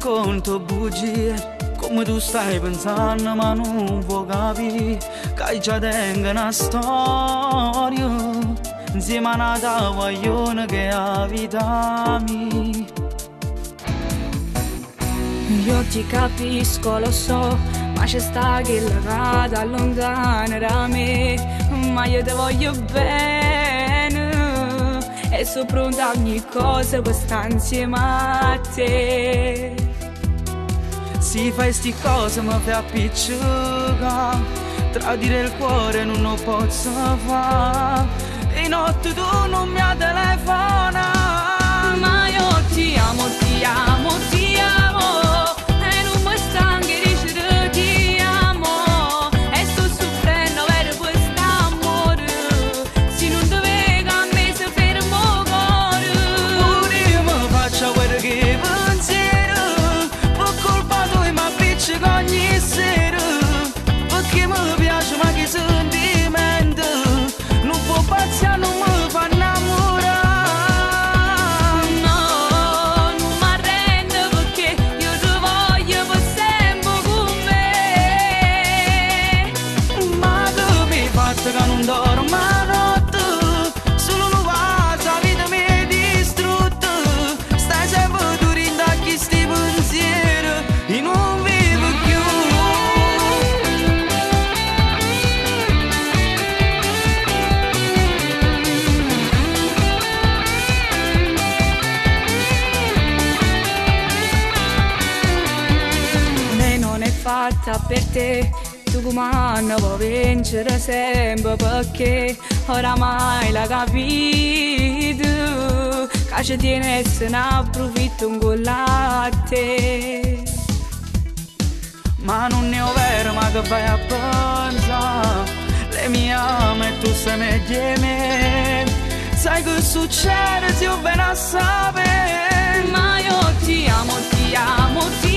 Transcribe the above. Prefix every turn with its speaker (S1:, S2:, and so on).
S1: racconto bugie, come tu stai pensando ma non vuoi capire che già tengo una storia insieme a una tavoglione che è la vita mia.
S2: Io ti capisco, lo so, ma c'è sta che la da lontana da me, ma io ti voglio bene e sono pronta a ogni cosa per stare insieme a te.
S1: Si fai sti cose mi fai appiccica, tradire il cuore non lo posso fare, e notte tu non mi telefona.
S2: Ma io ti amo, ti amo, ti amo, e non mi stanco di dire ti amo, e sto soffrendo per quest'amore, se non ti vedo a me si ferma il cuore.
S1: Pure io mi faccio quello che pensiero, per colpa tua mi appiccico ogni sera, perché mi piace ma che sentimento, non può passare, non mi fa innamorare. Che non dormo a notte, solo un vaso, la vita mi è distrutta, stai sempre tu rindacchi sti pensieri e non vivo più.
S2: Lei non è fatta per te, tu comando puoi vincere sempre, perché oramai l'hai capito che ci tiene e se ne approfitto un gol a te.
S1: Ma non è vero, ma che vai a pensare, lei mi ama e tu sei meglio di me, sai che succede se io vengo a sapere.
S2: Ma io ti amo, ti amo, ti